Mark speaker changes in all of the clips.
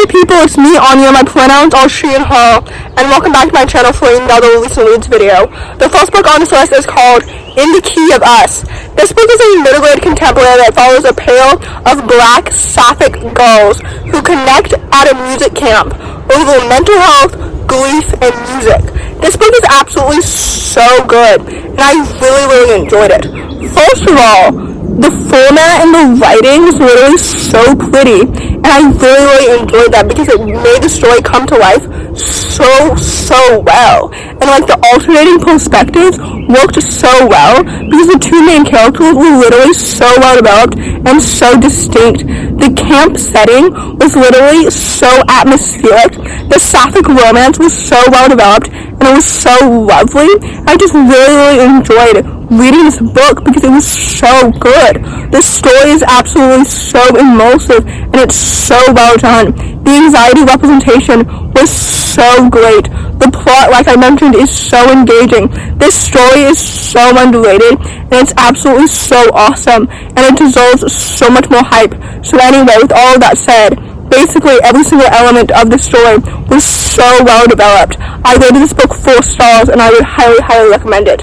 Speaker 1: Hi people, it's me, Anja. My pronouns are she and her, and welcome back to my channel for another Release and Leads video. The first book on this list is called In the Key of Us. This book is a middle grade contemporary that follows a pair of black sapphic girls who connect at a music camp over mental health, grief, and music. This book is absolutely so good, and I really enjoyed it. First of all, the format and the writing was literally so pretty, and I really enjoyed that because it made the story come to life so well. And like the alternating perspectives worked so well because the two main characters were literally so well developed and so distinct. The camp setting was literally so atmospheric. The sapphic romance was so well developed and it was so lovely. I just really enjoyed reading this book because it was so good. The story is absolutely so immersive and it's so well done. The anxiety representation was so great. The plot, like I mentioned, is so engaging. This story is so underrated and it's absolutely so awesome and it deserves so much more hype. So anyway, with all of that said, basically every single element of the story was so well developed. I rated this book 4 stars and I would highly recommend it.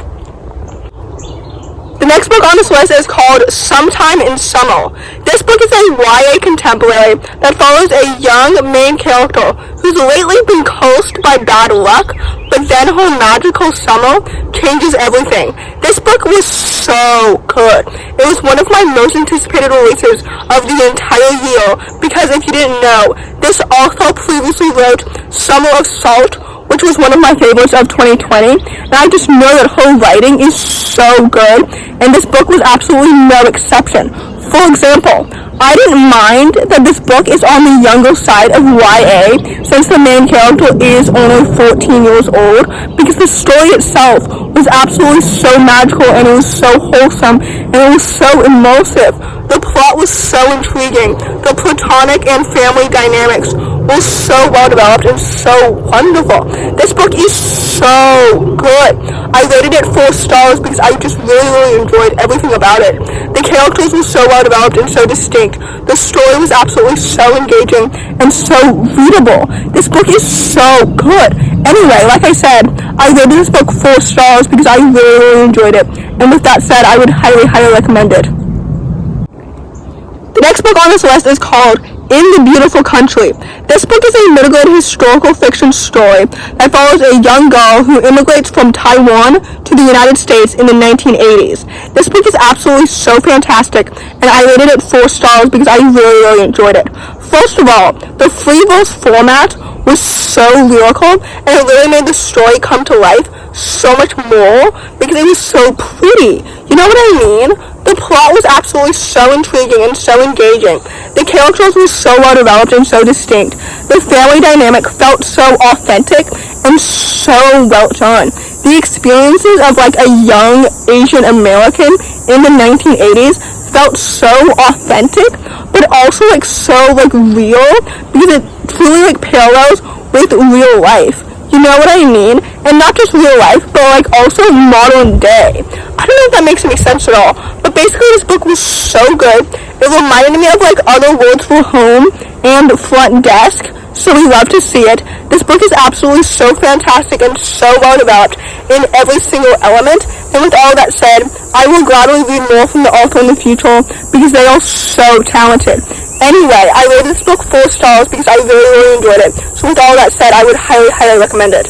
Speaker 1: The next book on this list is called Sometime in Summer. This book is a YA contemporary that follows a young main character who's lately been cursed by bad luck, but then her magical summer changes everything. This book was so good. It was one of my most anticipated releases of the entire year because if you didn't know, this author previously wrote Summer of Salt, which was one of my favorites of 2020, and I just know that her writing is so good, and this book was absolutely no exception. For example, I didn't mind that this book is on the younger side of YA, since the main character is only 14 years old, because the story itself was absolutely so magical, and it was so wholesome, and it was so immersive. The plot was so intriguing. The platonic and family dynamics were so well developed and so wonderful. This book is so good. I rated it 4 stars because I just really enjoyed everything about it. The characters were so well developed and so distinct. The story was absolutely so engaging and so readable. This book is so good. Anyway, like I said, I rated this book 4 stars because I really enjoyed it. And with that said, I would highly recommend it. The next book on this list is called In the Beautiful Country. This book is a middle grade historical fiction story that follows a young girl who immigrates from Taiwan to the United States in the 1980s. This book is absolutely so fantastic, and I rated it 4 stars because I really enjoyed it. First of all, the free verse format was so lyrical, and it really made the story come to life so much more because it was so pretty. You know what I mean? The plot was absolutely so intriguing and so engaging. The characters were so well developed and so distinct. The family dynamic felt so authentic and so well done. The experiences of like a young Asian American in the 1980s felt so authentic, but also like so like real because it truly like parallels with real life. You know what I mean? And not just real life, but like also modern day. I don't know if that makes any sense at all, but basically this book was so good. It reminded me of like Other Words for Home and Front Desk, so we love to see it. This book is absolutely so fantastic and so well developed in every single element, and with all that said, I will gladly read more from the author in the future because they are so talented. Anyway, I rated this book 4 stars because I really enjoyed it. So with all that said, I would highly recommend it.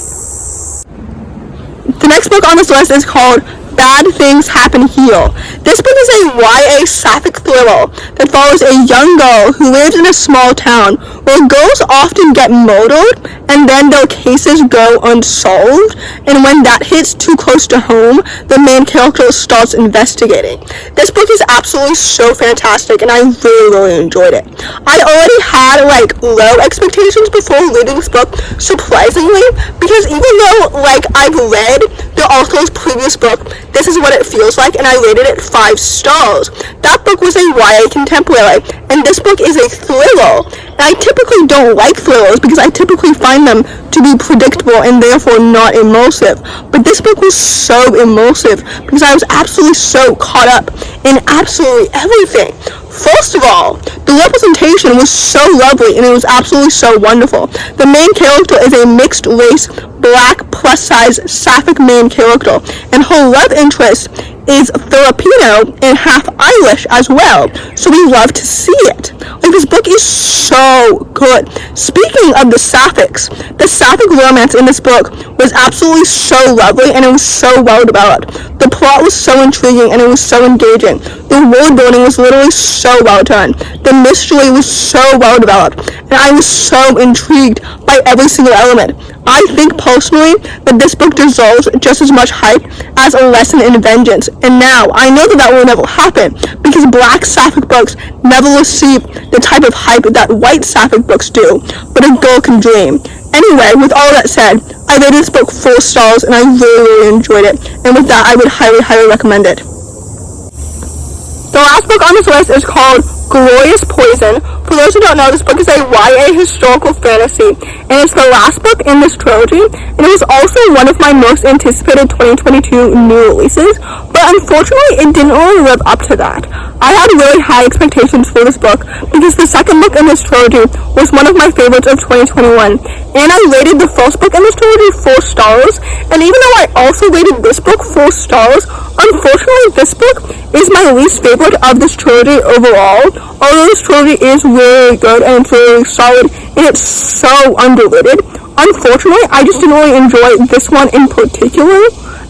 Speaker 1: The next book on this list is called Bad Things Happen Here. This book is a YA sapphic thriller that follows a young girl who lives in a small town where girls often get murdered and then their cases go unsolved, and when that hits too close to home, the main character starts investigating. This book is absolutely so fantastic and I really enjoyed it. I already had like low expectations before reading this book, surprisingly, because even though like I've read the author's previous book, this is what it feels like, and I rated it 5 stars. That book was a YA contemporary, and this book is a thriller, And I typically don't like thrillers because I typically find them to be predictable and therefore not immersive. But this book was so immersive because I was absolutely so caught up in absolutely everything. First of all, the representation was so lovely and it was absolutely so wonderful. The main character is a mixed race, black, plus-size, sapphic main character, and her love interest is Filipino and half Irish as well, so we love to see it. Like, this book is so good. Speaking of the sapphics, the sapphic romance in this book was absolutely so lovely and it was so well developed. The plot was so intriguing and it was so engaging. The world building was literally so well done. The mystery was so well developed, and I was so intrigued by every single element. I think personally that this book deserves just as much hype as A Lesson in Vengeance, and now I know that that will never happen because black sapphic books never receive the type of hype that white sapphic books do, but a girl can dream. Anyway, with all that said, I rated this book 4 stars and I really enjoyed it, and with that I would highly recommend it. The last book on this list is called Glorious Poison. For those who don't know, this book is a YA historical fantasy, and it's the last book in this trilogy, and it was also one of my most anticipated 2022 new releases, but unfortunately it didn't really live up to that. I had really high expectations for this book because the second book in this trilogy was one of my favorites of 2021, and I rated the first book in this trilogy 4 stars, and even though I also rated this book 4 stars, unfortunately this book is my least favorite of this trilogy overall. Although this trilogy is really good and it's really solid and it's so underrated, unfortunately I just didn't really enjoy this one in particular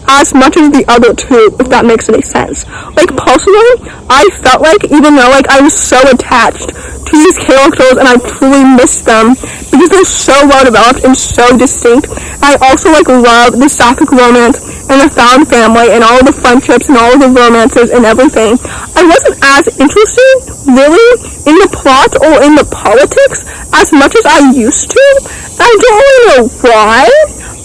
Speaker 1: as much as the other two, if that makes any sense. Like, personally, I felt like, even though like I was so attached to these characters and I truly missed them because they're so well developed and so distinct, I also like love the sapphic romance and the found family and all the friendships and all the romances and everything. I wasn't as interested really in the plot or in the politics as much as I used to. I don't really know why,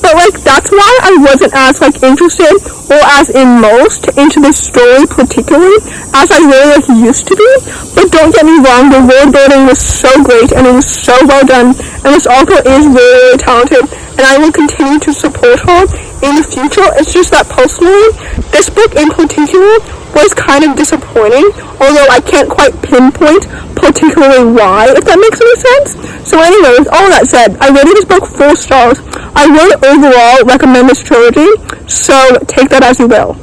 Speaker 1: but like that's why I wasn't as like interested or as immersed into this story particularly as I really like used to be. But don't get me wrong, the world building was so great and it was so well done, and this author is really talented, and I will continue to support her in the future. It's just that personally, this book in particular was kind of disappointing, although I can't quite pinpoint particularly why, if that makes any sense. So anyway, with all that said, I rated this book 4 stars. I would overall recommend this trilogy, so take that as you will.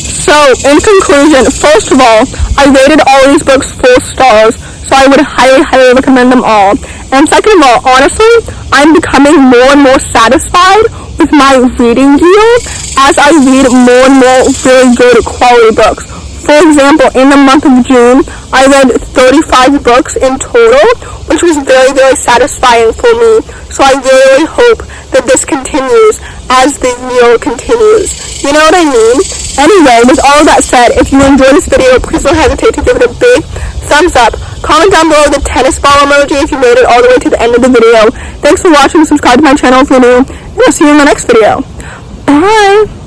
Speaker 1: So, in conclusion, first of all, I rated all these books 4 stars, so I would highly recommend them all. And second of all, honestly, I'm becoming more and more satisfied with my reading gear as I read more and more really good quality books. For example, in the month of June, I read 35 books in total, which was very satisfying for me. So I really hope that this continues as the year continues. You know what I mean? Anyway, with all of that said, if you enjoyed this video, please don't hesitate to give it a big thumbs up. Comment down below the tennis ball emoji if you made it all the way to the end of the video. Thanks for watching. Subscribe to my channel if you're new, and I'll see you in the next video. Bye!